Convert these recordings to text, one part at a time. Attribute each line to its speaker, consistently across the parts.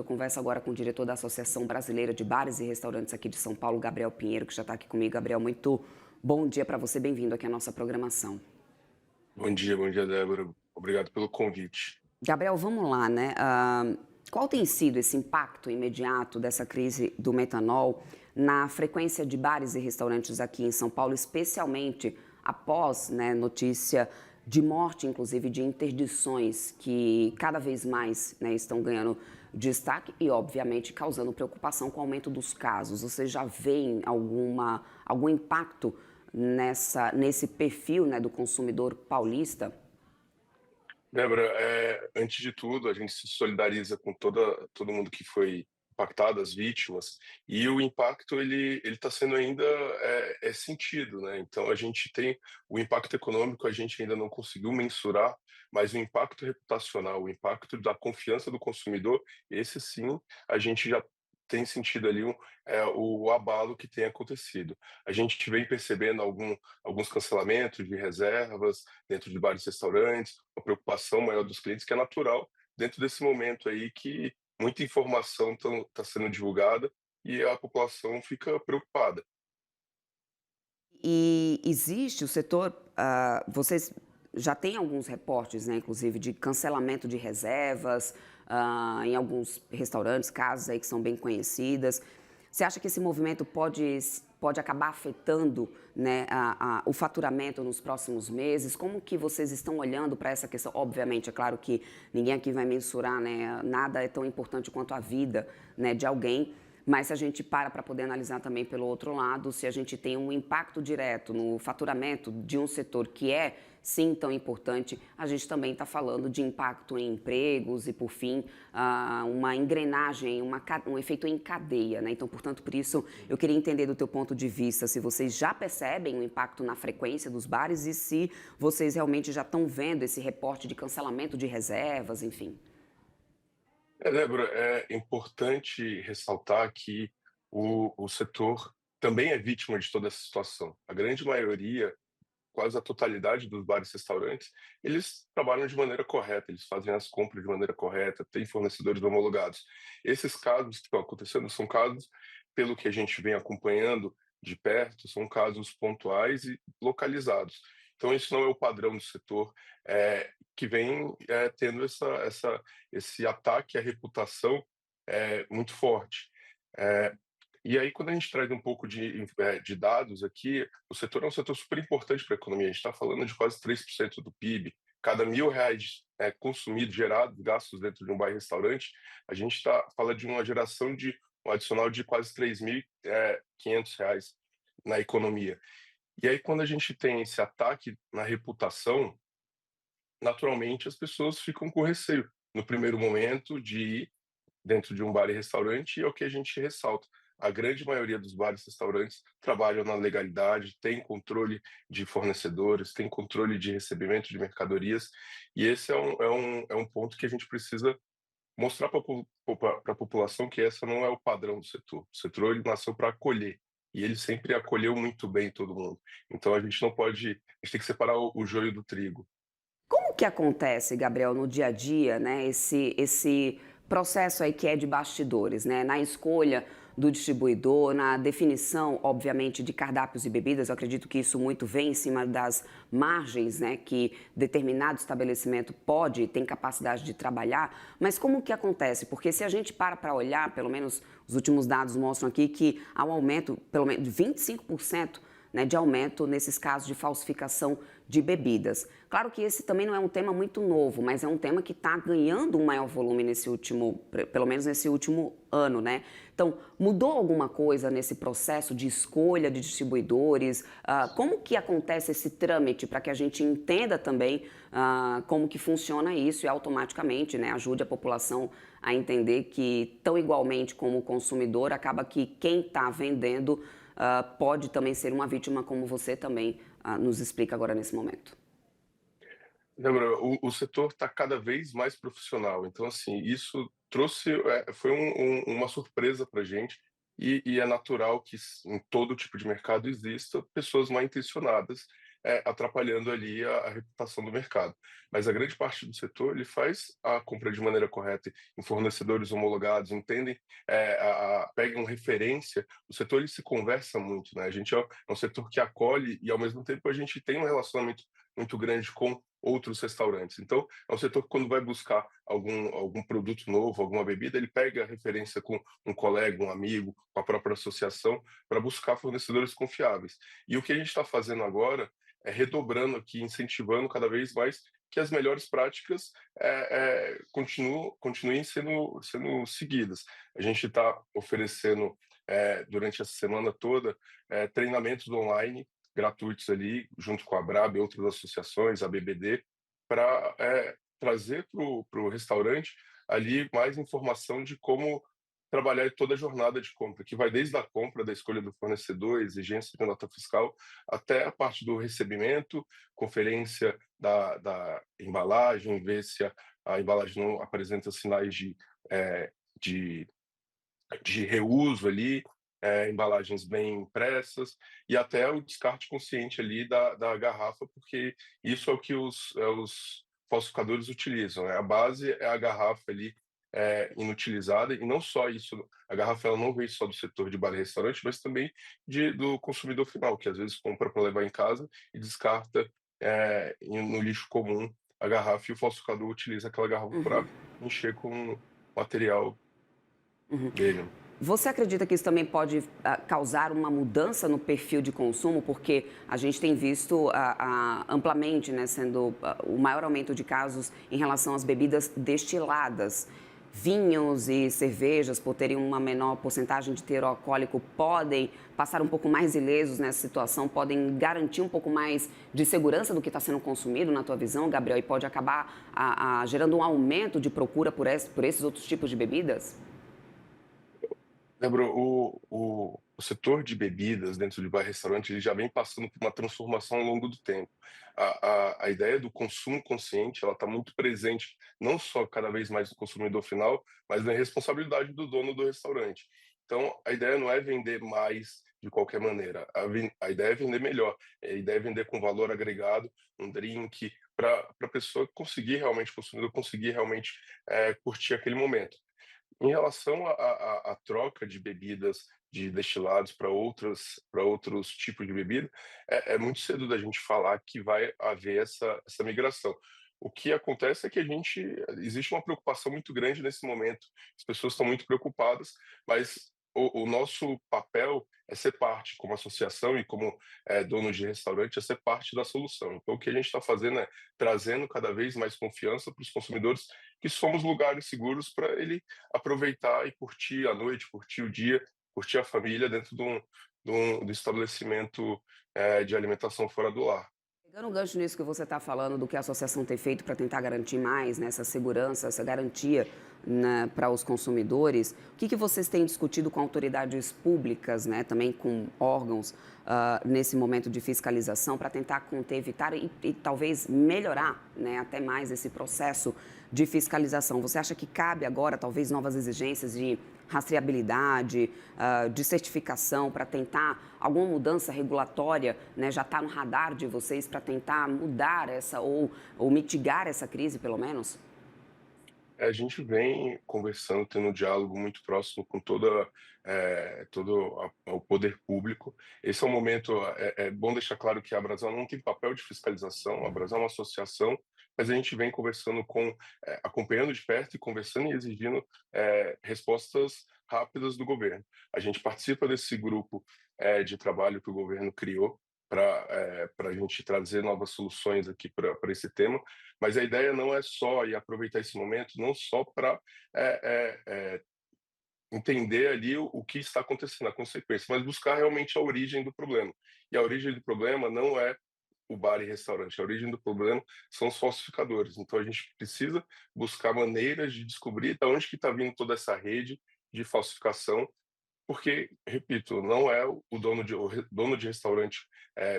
Speaker 1: converso agora com o diretor da Associação Brasileira de Bares e Restaurantes aqui de São Paulo, Gabriel Pinheiro, que já está aqui comigo. Gabriel, muito bom dia para você, bem-vindo aqui à nossa programação.
Speaker 2: Bom dia, Débora. Obrigado pelo convite.
Speaker 1: Gabriel, vamos lá, né? Qual tem sido esse impacto imediato dessa crise do metanol na frequência de bares e restaurantes aqui em São Paulo, especialmente após, né, notícia de morte, inclusive de interdições que cada vez mais, né, estão ganhando destaque e, obviamente, causando preocupação com o aumento dos casos? Você já vê algum impacto nesse perfil, né, do consumidor paulista?
Speaker 2: Débora, antes de tudo, a gente se solidariza com todo mundo que foi impactado, as vítimas, e o impacto ele está sendo ainda sentido, né? Então a gente tem o impacto econômico, a gente ainda não conseguiu mensurar, mas o impacto reputacional, o impacto da confiança do consumidor, esse sim a gente já tem sentido ali o abalo que tem acontecido. A gente vem percebendo alguns cancelamentos de reservas dentro de bares e restaurantes, uma preocupação maior dos clientes, que é natural dentro desse momento aí que muita informação está sendo divulgada e a população fica preocupada.
Speaker 1: E existe o setor, vocês já têm alguns reportes, né, inclusive de cancelamento de reservas, em alguns restaurantes, casas aí que são bem conhecidas. Você acha que esse movimento pode acabar afetando, né, o faturamento nos próximos meses? Como que vocês estão olhando para essa questão? Obviamente, é claro que ninguém aqui vai mensurar, né, nada é tão importante quanto a vida, né, de alguém. Mas se a gente para poder analisar também pelo outro lado, se a gente tem um impacto direto no faturamento de um setor que é, sim, tão importante, a gente também está falando de impacto em empregos e, por fim, uma engrenagem, um efeito em cadeia, né? Então, portanto, por isso, eu queria entender do teu ponto de vista se vocês já percebem o impacto na frequência dos bares e se vocês realmente já estão vendo esse reporte de cancelamento de reservas, enfim.
Speaker 2: Débora, é importante ressaltar que o setor também é vítima de toda essa situação. A grande maioria, quase a totalidade dos bares e restaurantes, eles trabalham de maneira correta, eles fazem as compras de maneira correta, têm fornecedores homologados. Esses casos que estão acontecendo são casos, pelo que a gente vem acompanhando de perto, são casos pontuais e localizados. Então, isso não é o padrão do setor, que vem tendo esse ataque à reputação muito forte. Eh, e aí, quando a gente traz um pouco de dados aqui, o setor é um setor super importante para a economia. A gente está falando de quase 3% do PIB. Cada R$ 1.000 consumidos, gerados, gastos dentro de um bar e restaurante, a gente fala de uma geração de um adicional de quase R$ 3.500 na economia. E aí, quando a gente tem esse ataque na reputação, naturalmente as pessoas ficam com receio, no primeiro momento, de ir dentro de um bar e restaurante, e é o que a gente ressalta. A grande maioria dos bares e restaurantes trabalham na legalidade, tem controle de fornecedores, tem controle de recebimento de mercadorias, e esse é um ponto que a gente precisa mostrar para a população que essa não é o padrão do setor. O setor ele nasceu para acolher, e ele sempre acolheu muito bem todo mundo. Então a gente não pode, a gente tem que separar o joio do trigo.
Speaker 1: Como que acontece, Gabriel, no dia a dia, né, esse processo aí que é de bastidores, né, na escolha do distribuidor, na definição, obviamente, de cardápios e bebidas? Eu acredito que isso muito vem em cima das margens, né, que determinado estabelecimento tem capacidade de trabalhar, mas como que acontece? Porque se a gente para olhar, pelo menos os últimos dados mostram aqui que há um aumento, pelo menos de 25%, né, de aumento nesses casos de falsificação de bebidas. Claro que esse também não é um tema muito novo, mas é um tema que está ganhando um maior volume pelo menos nesse último ano, né? Então, mudou alguma coisa nesse processo de escolha de distribuidores? Como que acontece esse trâmite para que a gente entenda também como que funciona isso e automaticamente, né, ajude a população a entender que, tão igualmente como o consumidor, acaba que quem está vendendo pode também ser uma vítima, como você também nos explica agora nesse momento.
Speaker 2: Lembra, o setor está cada vez mais profissional, então, assim, isso foi uma surpresa para a gente, e é natural que em todo tipo de mercado exista pessoas mal intencionadas atrapalhando ali a reputação do mercado. Mas a grande parte do setor, ele faz a compra de maneira correta em fornecedores homologados, entendem, pegam referência. O setor, ele se conversa muito, né? A gente é um setor que acolhe e, ao mesmo tempo, a gente tem um relacionamento muito grande com outros restaurantes. Então, é um setor que, quando vai buscar algum produto novo, alguma bebida, ele pega a referência com um colega, um amigo, com a própria associação, para buscar fornecedores confiáveis. E o que a gente está fazendo agora é redobrando aqui, incentivando cada vez mais que as melhores práticas continuem sendo seguidas. A gente está oferecendo, durante essa semana toda, treinamentos online gratuitos ali, junto com a Brab e outras associações, a BBD, para trazer para o restaurante ali mais informação de como trabalhar toda a jornada de compra, que vai desde a compra, da escolha do fornecedor, exigência de nota fiscal, até a parte do recebimento, conferência da embalagem, ver se a embalagem não apresenta sinais de de reuso ali, embalagens bem impressas, e até o descarte consciente ali da garrafa, porque isso é o que os falsificadores utilizam, né? A base é a garrafa ali, inutilizada, e não só isso, a garrafa ela não vem só do setor de bar e restaurante, mas também do consumidor final, que às vezes compra para levar em casa e descarta, no lixo comum a garrafa, e o falsificador utiliza aquela garrafa para
Speaker 1: Uhum.
Speaker 2: encher com material dele.
Speaker 1: Você acredita que isso também pode causar uma mudança no perfil de consumo? Porque a gente tem visto amplamente, né, sendo o maior aumento de casos em relação às bebidas destiladas. Vinhos e cervejas, por terem uma menor porcentagem de teor alcoólico, podem passar um pouco mais ilesos nessa situação, podem garantir um pouco mais de segurança do que está sendo consumido, na tua visão, Gabriel, e pode acabar gerando um aumento de procura por esses outros tipos de bebidas?
Speaker 2: Débora, o setor de bebidas dentro de bar e restaurante, ele já vem passando por uma transformação ao longo do tempo. A ideia do consumo consciente, ela está muito presente, não só cada vez mais no consumidor final, mas na responsabilidade do dono do restaurante. Então, a ideia não é vender mais de qualquer maneira, a ideia é vender melhor, a ideia é vender com valor agregado, um drink, para a pessoa conseguir realmente, o consumidor conseguir realmente curtir aquele momento. Em relação à troca de bebidas, de destilados para outros tipos de bebida, é muito cedo da gente falar que vai haver essa migração. O que acontece é que existe uma preocupação muito grande nesse momento, as pessoas estão muito preocupadas, mas o nosso papel é ser parte, como associação e como, dono de restaurante, é ser parte da solução. Então o que a gente está fazendo é trazendo cada vez mais confiança para os consumidores, que somos lugares seguros para ele aproveitar e curtir a noite, curtir o dia, curtir a família dentro do estabelecimento, de alimentação fora do lar.
Speaker 1: Pegando o gancho nisso que você está falando, do que a associação tem feito para tentar garantir mais, né, essa segurança, essa garantia, né, para os consumidores, o que vocês têm discutido com autoridades públicas, né, também com órgãos, nesse momento de fiscalização, para tentar conter, evitar e talvez melhorar, né, até mais esse processo de fiscalização? Você acha que cabe agora, talvez, novas exigências de rastreabilidade, de certificação, para tentar alguma mudança regulatória, né, já está no radar de vocês para tentar mudar ou mitigar essa crise, pelo menos?
Speaker 2: A gente vem conversando, tendo um diálogo muito próximo com todo o poder público. Esse é um momento, é bom deixar claro que a Brasão não tem papel de fiscalização, a Brasão é uma associação, mas a gente vem conversando acompanhando de perto e conversando e exigindo respostas rápidas do governo. A gente participa desse grupo de trabalho que o governo criou para a gente trazer novas soluções aqui para esse tema, mas a ideia não é só e aproveitar esse momento, não só para entender ali o que está acontecendo, a consequência, mas buscar realmente a origem do problema. E a origem do problema não é o bar e restaurante, a origem do problema são os falsificadores. Então a gente precisa buscar maneiras de descobrir de onde que está vindo toda essa rede de falsificação, porque, repito, não é o dono de restaurante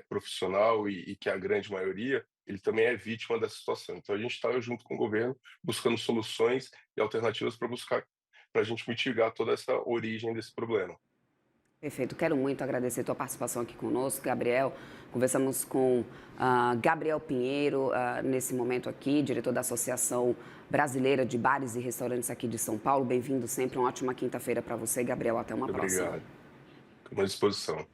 Speaker 2: profissional e que é a grande maioria, ele também é vítima dessa situação. Então a gente está junto com o governo buscando soluções e alternativas para a gente mitigar toda essa origem desse problema.
Speaker 1: Perfeito. Quero muito agradecer a tua participação aqui conosco, Gabriel. Conversamos com Gabriel Pinheiro, nesse momento aqui, diretor da Associação Brasileira de Bares e Restaurantes aqui de São Paulo. Bem-vindo sempre. Uma ótima quinta-feira para você, Gabriel. Até uma
Speaker 2: Muito
Speaker 1: próxima.
Speaker 2: obrigado. Fico à disposição.